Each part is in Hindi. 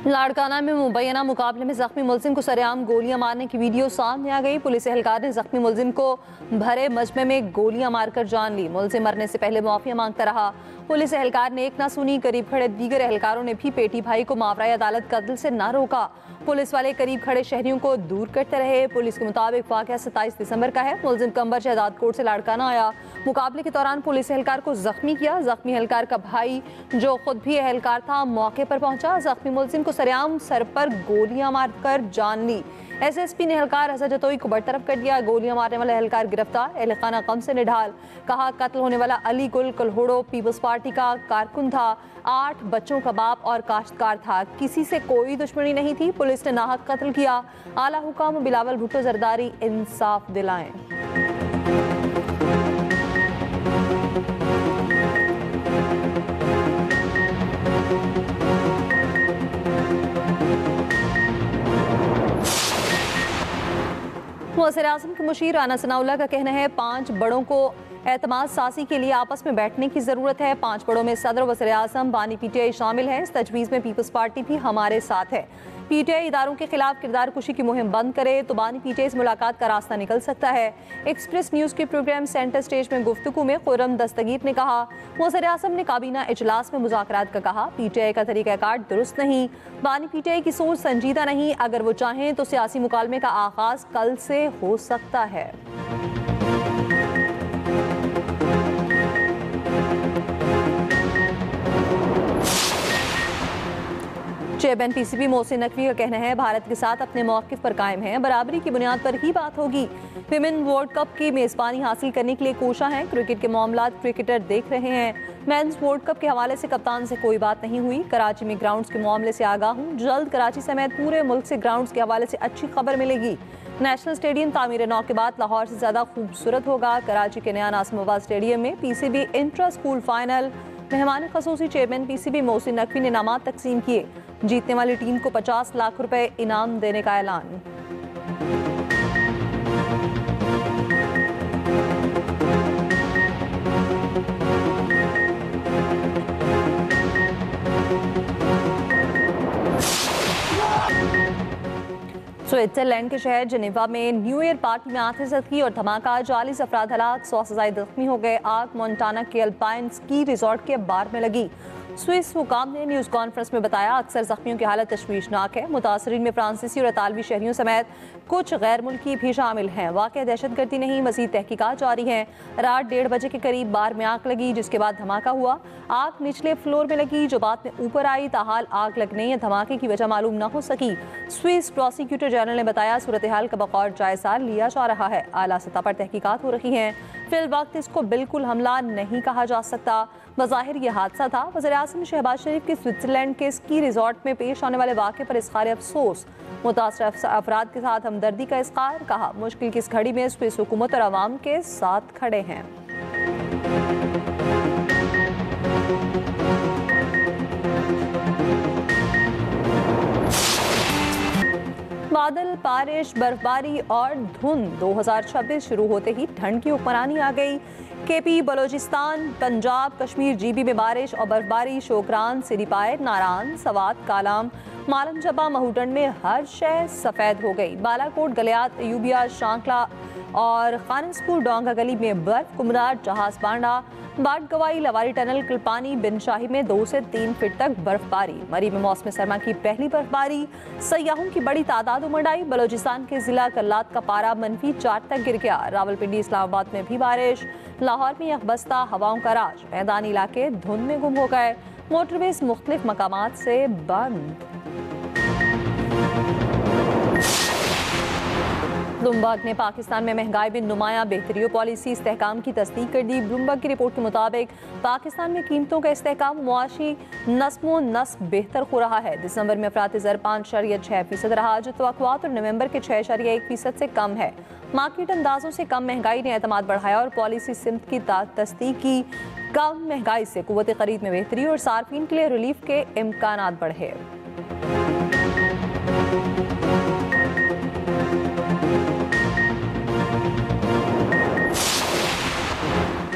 लाड़काना में मुबैना मुकाबले में जख्मी मुलजिम को सरेआम गोलियां मारने की वीडियो सामने आ गई। पुलिस एहलकार ने जख्मी मुलजिम को भरे मजमे में गोलियां मारकर जान ली। मुलजिम मरने से पहले मुआफिया मांगता रहा। पुलिस एहलकार ने एक ना सुनी। करीब खड़े दीगर एहलकारों ने भी पेटी भाई को मावराए अदालत कत्ल से न रोका। पुलिस वाले करीब खड़े शहरियों को दूर करते रहे। पुलिस के मुताबिक वाक़या 27 दिसंबर का है। मुलजिम कंबर शहजाद कोट से लाड़काना आया। मुकाबले के दौरान पुलिस एहलकार को जख्मी किया। जख्मी एहलकार का भाई जो खुद भी एहलकार था मौके पर पहुंचा। जख्मी मुलजिम को सरेआम सर पर गोलियां मारकर जान ली। एसएसपी ने एहलकार हसन जतोई को बरतरफ कर दिया। गोलियां मारने वाला एहलकार गिरफ्तार। एहलखाना गम से निढाल। कहा कत्ल होने वाला अली गुल कलहोड़ो पीपल्स पार्टी का कारकुन था। 8 बच्चों का बाप और काश्तकार था। किसी से कोई दुश्मनी नहीं थी। पुलिस ने नाहक कत्ल किया। आला हुकाम बिलावल भुट्टो जरदारी इंसाफ दिलाएं। वज़ीर आज़म के मुशीर राना सनाउल्लाह का कहना है 5 बड़ों को एतमाद सासी के लिए आपस में बैठने की ज़रूरत है। 5 बड़ों में सदर वज़ीर आज़म बानी पीटीआई शामिल हैं। इस तजवीज़ में पीपल्स पार्टी भी हमारे साथ है। पीटीआई इदारों के खिलाफ किरदार कुशी की मुहिम बंद करे तो बानी पीटीआई से मुलाकात का रास्ता निकल सकता है। एक्सप्रेस न्यूज़ के प्रोग्राम सेंटर स्टेज में गुफ्तगू में खुर्रम दस्तगीर ने कहा वज़ीर आज़म ने काबीना इजलास में मुज़ाकरात का कहा। पीटीआई का तरीक़ाकार दुरुस्त नहीं। बानी पीटीआई की सोच संजीदा नहीं। अगर वो चाहें तो सियासी मुकालमे का आगाज़ कल से हो सकता है। चेयरमैन पीसीबी मोहसिन नकवी का कहना है भारत के साथ अपने मौक़िफ़ पर कायम है। बराबरी की बुनियाद पर ही बात होगी। विमेन वर्ल्ड कप की मेज़बानी हासिल करने के लिए कोशा हैं। क्रिकेट के मामलात क्रिकेटर देख रहे हैं। मेंस वर्ल्ड कप के हवाले से कप्तान से कोई बात नहीं हुई। कराची में ग्राउंड्स के मामले से आगाह हूँ। जल्द कराची समेत पूरे मुल्क से ग्राउंड्स के हवाले से अच्छी खबर मिलेगी। नेशनल स्टेडियम तामीर नौ के बाद लाहौर से ज़्यादा खूबसूरत होगा। कराची के नया नासिमाबाद स्टेडियम में पीसीबी इंट्रा स्कूल फाइनल। मेहमान खसूसी चेयरमैन पीसीबी मोहसिन नकवी ने इनामात तकसीम किए। जीतने वाली टीम को 50 लाख रुपए इनाम देने का ऐलान। स्विट्जरलैंड के शहर जेनेवा में न्यू ईयर पार्टी में आतिशबाजी और धमाका। 40 अफराद हलाक, 100 से ज्यादा जख्मी हो गए। आग मोन्टाना के अल्पाइन स्की रिजॉर्ट के बार में लगी। स्विस हुकाम ने न्यूज़ कॉन्फ्रेंस में बताया अक्सर जख्मियों की हालत तशवीशनाक है। मुतासरीन में फ्रांसीसी और इतालवी शहरियों समेत कुछ गैर मुल्की भी शामिल हैं। वाक़या दहशतगर्दी नहीं, मज़ीद तहकीकात जारी हैं। रात 1:30 बजे के करीब बार में आग लगी जिसके बाद धमाका हुआ। आग निचले फ्लोर में लगी जो बाद में ऊपर आई। ताहाल आग लगने या धमाके की वजह मालूम न हो सकी। स्विस प्रोसिक्यूटर जनरल ने बताया सूरत हाल का बगौर जायजा लिया जा रहा है। आला सतह पर तहकीकात हो रही हैं। फिल वक्त इसको बिल्कुल हमला नहीं कहा जा सकता। बज़ाहिर यह हादसा था। वज़ीर आज़म ने शहबाज शरीफ के स्विट्जरलैंड के स्की रिजॉर्ट में पेश आने वाले वाक़े पर इज़हार अफसोस, मुतासर अफराद के साथ हमदर्दी का इज़हार। कहा मुश्किल की इस घड़ी में स्विस हुकूमत और अवाम के साथ खड़े हैं। बादल, बारिश, बर्फबारी और धुंध। 2026 शुरू होते ही ठंड की हुक्मरानी आ गई। केपी, बलोचिस्तान, पंजाब, कश्मीर, जीबी में बारिश और बर्फबारी। शोकरान, सिरीपाए, नारान, सवात, कालाम, मालम जबा, महूडन में हर शय सफ़ेद हो गई। बालाकोट, गलियात, अयूबिया, शांकला और खानसपुर डोंगा गली में बर्फ। कुमरार, जहाज बांडा, बाट गवाई, लवारी टनल, कलपानी, बिन शाही में 2 से 3 फीट तक बर्फबारी। मरी में मौसम सरमा की पहली बर्फबारी। सयाहों की बड़ी तादाद उमड़ आई। बलोचिस्तान के जिला कल्लात का पारा -4 तक गिर गया। रावलपिंडी, इस्लामाबाद में भी बारिश। लाहौर में यकबस्ता हवाओं का राज। मैदानी इलाके धुंध में गुम हो गए। मोटरवेज मुख्तलिफ मकामात से बंद। ब्लूमबर्ग ने पाकिस्तान में महंगाई में नुमायां बेहतरी पॉलिसी इस्तेहकाम की तस्दीक कर दी। ब्लूमबर्ग की रिपोर्ट के मुताबिक पाकिस्तान में कीमतों का इस्तेहकाम मुआशी नस्मो नस्ब बेहतर हो रहा है। दिसंबर में अफराती ज़र 5.6% रहा जो तवक्कुआत और नवंबर के 6.1% से कम है। मार्केट अंदाजों से कम महंगाई ने एतमाद बढ़ाया और पॉलिसी सिमत की तस्दीक की। कम महंगाई से कुव्वत खरीद में बेहतरी और सार्फिन के लिए रिलीफ के इम्कानात बढ़े।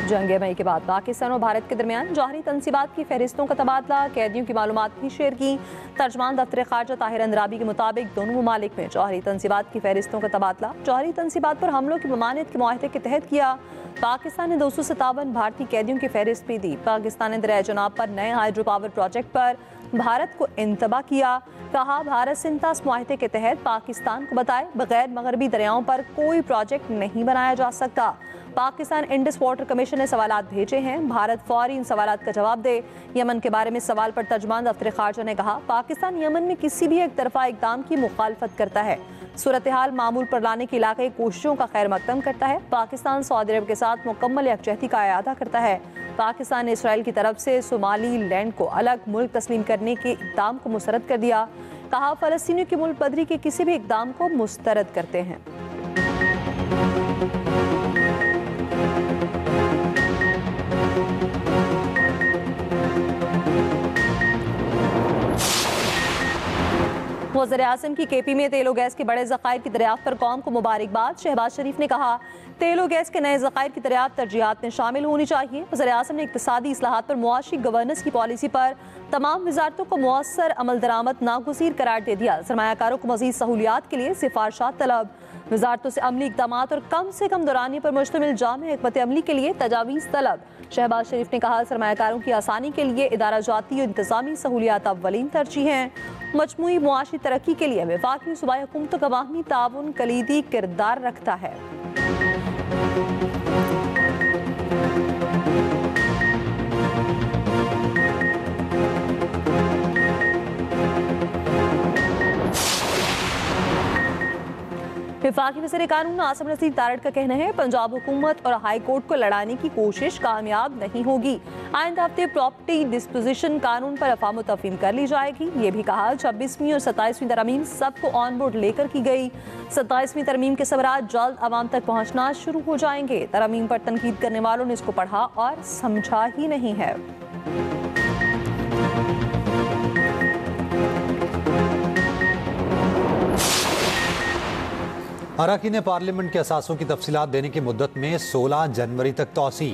जंग मई के बाद पाकिस्तान और भारत के दरमियान जौहरी तनसीबात की फहरिस्तों का तबादला, कैदियों की मालूमात भी शेयर की। तर्जमान दफ्तर खारजा ताहिर अंद्राबी के मुताबिक दोनों ममालिक में जौहरी तनसीबात की फहरिस्तों का तबादला जौहरी तनसीबात पर हमलों की ममानियत के मुआहदे के तहत किया। पाकिस्तान ने 257 भारतीय कैदियों की फहरिस्त भी दी। पाकिस्तान ने दरिया जनाब पर नए हाइड्रो पावर प्रोजेक्ट पर भारत को इंतबा किया। कहा, भारत सिंतास मुआहदे के तहत पाकिस्तान को बताए बगैर मगरबी दरियाओं पर कोई प्रोजेक्ट नहीं बनाया जा सकता। पाकिस्तान इंडस वाटर कमीशन ने सवालात भेजे हैं, भारत फौरी इन सवालात का जवाब दे। यमन के बारे में सवाल पर तर्जमान दफ्तर खारजा ने कहा, पाकिस्तान यमन में किसी भी एक तरफा इकदाम की मुखालफत करता है, सूरत हाल मामूल पर लाने की इलाकाई कोशिशों का खैर मकदम करता है। पाकिस्तान सऊदी अरब के साथ मुकम्मल यकजहती का अयादा करता है। पाकिस्तान ने इसराइल की तरफ से सोमाली लैंड को अलग मुल्क तस्लीम करने के इक़दाम को मुस्तरद कर दिया। कहा, फ़लस्तीनियों की मुल्क बदरी के किसी भी इक़दाम को मुस्तरद करते हैं। वज़ीर आज़म की केपी में तेल और गैस के बड़े ज़खायर की दरियाफ्त पर कौम को मुबारकबाद। शहबाज शरीफ ने कहा, तेल और गैस के नए ज़खायर की दरियाफ्त तरजीहात में शामिल होनी चाहिए। वज़ीर आज़म ने इक़्तिसादी इस्लाहात पर मुआशी गवर्नेंस की पॉलिसी पर तमाम वज़ारतों को मुअस्सर अमल दरामद नागुज़ीर करार दे दिया। सरमायाकारों को मज़ीद सहूलियात के लिए सिफारशात तलब। वज़ारतों से अमली इक़दामात और कम से कम दौरानिए पर मुश्तमिल जामे हिकमत अमली के लिए तजावीज़ तलब। शहबाज शरीफ ने कहा, सरमायाकारों की आसानी के लिए इदारा जाती और इंतज़ामी सहूलियात अव्वलीन तरजीह हैं। मजमूई मुआशी तरक्की के लिए वफाकी सूबाई हुकूमतों का बाहमी ताउन कलीदी किरदार रखता है। वफाकी वज़ीर कानून आसिम नज़ीर तारड़ का कहना है, पंजाब हुकूमत और हाई कोर्ट को लड़ाने की कोशिश कामयाब नहीं होगी। आइंदा हफ्ते प्रॉपर्टी डिस्पोजिशन कानून पर अफाम तफहीम कर ली जाएगी। ये भी कहा, 26वीं और 27वीं तरमीम सबको ऑन बोर्ड लेकर की गई। 27वीं तरमीम के सबरात जल्द आवाम तक पहुँचना शुरू हो जाएंगे। तरमीम पर तनकीद करने वालों ने इसको पढ़ा और समझा ही नहीं है। अरकान पार्लियामेंट के असासों की तफसीलात देने की मुद्दत में 16 जनवरी तक तोसी।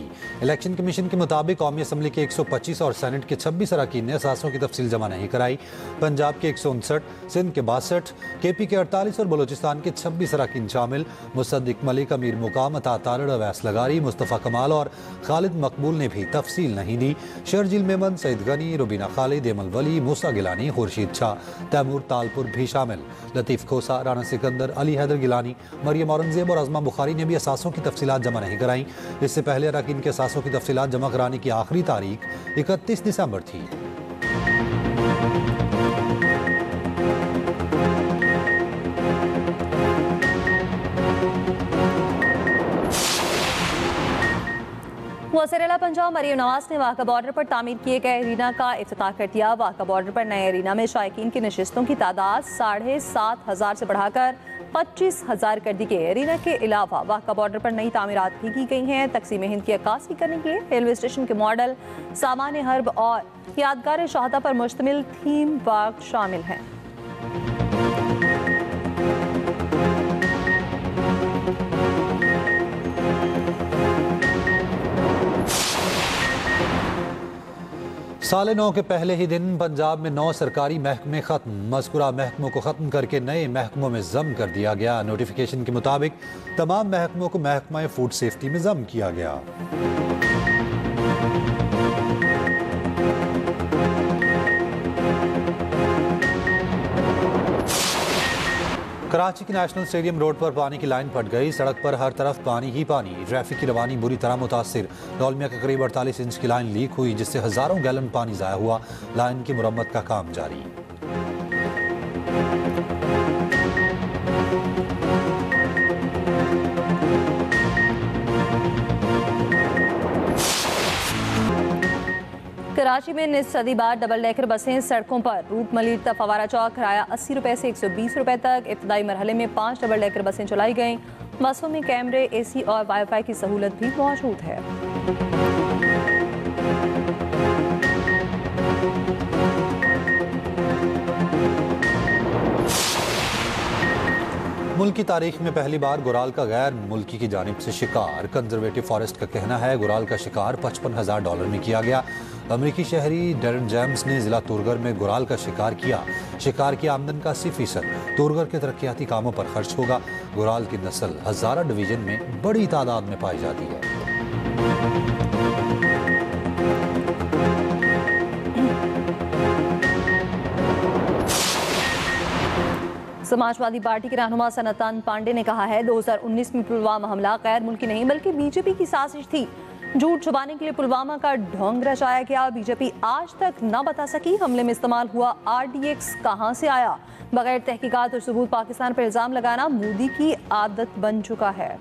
इलेक्शन कमीशन के मुताबिक कौमी असम्बली के 125 और सेनेट के 26 अरकान ने असासों की तफसील जमा नहीं कराई। पंजाब के 159, सिंध के 62, KP के 48 और बलोचिस्तान के 26 अरकान शामिल। मुसद्दिक मलिक, अमीर मुकाम, अता तारड़, अवैस लगारी, मुस्तफ़ा कमाल और खालिद मकबूल ने भी तफसील नहीं दी। शर्जील मेमन, सईद गनी, रुबीना खालिद, एमल वली, मूसा गिलानी, खुर्शीद शाह, तैमूर तालपुर भी शामिल। लतीफ़ खोसा, राना सिकंदर, अली हैदर गिलानी, मरियम औरंगजेब और अज़मा बुखारी ने भी असासों की तफसीलात जमा नहीं कराई। इससे पहले अरकान के असासों की तफसीलात जमा कराने की आखिरी तारीख 31 दिसंबर थी। वज़ीर आला पंजाब मरियम नवाज ने वाक़ा बॉर्डर पर तामीर किए गए एरीना का इफ्तिताह कर दिया। वाक़ा बॉर्डर पर नए एरीना में शायकीन की नशिस्तों की तादाद 7,500 से बढ़ाकर 25,000 कर दी गई। एरीना के अलावा वाक़ा बॉर्डर पर नई तामीरात भी की गई हैं। तकसीम हिंद की अक्कासी करने के लिए रेलवे स्टेशन के मॉडल, सामान हर्ब और यादगार शहादा पर मुश्तमिल थीम पार्क शामिल हैं। साल नौ के पहले ही दिन पंजाब में 9 सरकारी महकमे खत्म। मज़कूरा महकमों को ख़त्म करके नए महकमों में ज़म कर दिया गया। नोटिफिकेशन के मुताबिक तमाम महकमों को महकमा फूड सेफ्टी में ज़म किया गया। कराची के नेशनल स्टेडियम रोड पर पानी की लाइन फट गई। सड़क पर हर तरफ पानी ही पानी। ट्रैफिक की रवानी बुरी तरह मुतासिर। डोलमिया के करीब 48 इंच की लाइन लीक हुई, जिससे हजारों गैलन पानी ज़ाया हुआ। लाइन की मुरम्मत का काम जारी। कराची में निस्फ सदी बाद डबल डेकर बसें सड़कों पर। रूट मलिर तक फवारा चौक किराया 80 रुपये से 120 रुपये तक। इब्तदाई मरहले में 5 डबल डेकर बसें चलाई गईं। बसों में कैमरे, AC और वाईफाई की सहूलत भी मौजूद है। मुल्क की तारीख में पहली बार गुराल का गैर मुल्की की जानिब से शिकार। कंजर्वेटिव फॉरेस्ट का कहना है गुराल का शिकार $55,000 में किया गया। अमरीकी शहरी डेरन जेम्स ने जिला तुरगर में गुराल का शिकार किया। शिकार की आमदन का 80% तुरगर के तरक्याती कामों पर खर्च होगा। गुराल की नस्ल हजारा डिवीजन में बड़ी तादाद में पाई जाती है। समाजवादी पार्टी के रहनुमा सनातन पांडे ने कहा है 2019 में पुलवामा हमला गैर मुल्की नहीं बल्कि बीजेपी की साजिश थी। झूठ छुपाने के लिए पुलवामा का ढोंग रचाया गया। बीजेपी आज तक न बता सकी हमले में इस्तेमाल हुआ RDX कहां से आया। बगैर तहकीकात और सबूत पाकिस्तान पर इल्जाम लगाना मोदी की आदत बन चुका है।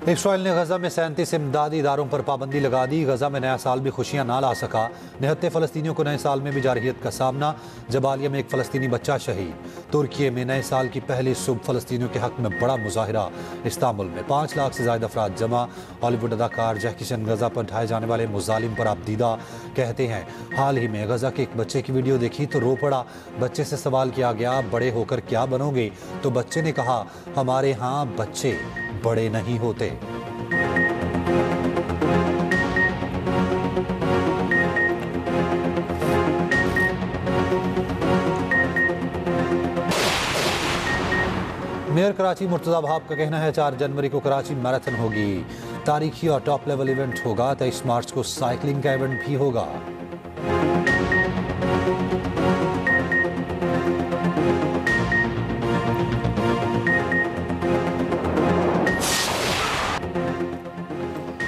इसराइल ने गजा में 37 इमदादी इदारों पर पाबंदी लगा दी। गजा में नया साल भी खुशियां ना ला सका। निहत्ते फ़लस्तीनियों को नए साल में भी जारहियत का सामना। जबालिया में एक फ़लस्तीनी बच्चा शहीद। तुर्की में नए साल की पहली सुबह फ़लस्तीनियों के हक में बड़ा मुजाहिरा। इस्तांबुल में 5 लाख से ज़्यादा अफराद जमा। हॉलीवुड अदाकार जैकी चैन गजा पर ढाए जाने वाले मुजालिम पर आपदीदा। कहते हैं हाल ही में गजा के एक बच्चे की वीडियो देखी तो रो पड़ा। बच्चे से सवाल किया गया बड़े होकर क्या बनोगे, तो बच्चे ने कहा हमारे यहाँ बच्चे बड़े नहीं होते। मेयर कराची मुर्तजा वहाब का कहना है 4 जनवरी को कराची मैराथन होगी। तारीखी और टॉप लेवल इवेंट होगा। 23 मार्च को साइकिलिंग का इवेंट भी होगा।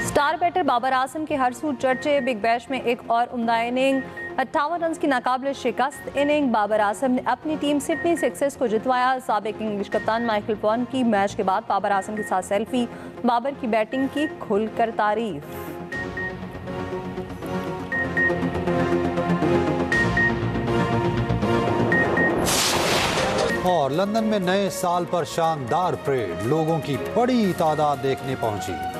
स्टार बैटर बाबर आजम के हरसूर चर्चे। बिग बैश में एक और उम्दा इनिंग। 58 रन की नाकाबिल शिकस्त इनिंग बाबर आजम ने अपनी टीम सिडनी सिक्सर्स को जितवाया। साबिक इंग्लिश कप्तान माइकल वॉन की मैच के बाद बाबर आजम के साथ सेल्फी। बाबर की बैटिंग की खुलकर तारीफ। और लंदन में नए साल पर शानदार परेड। लोगों की बड़ी तादाद देखने पहुंची।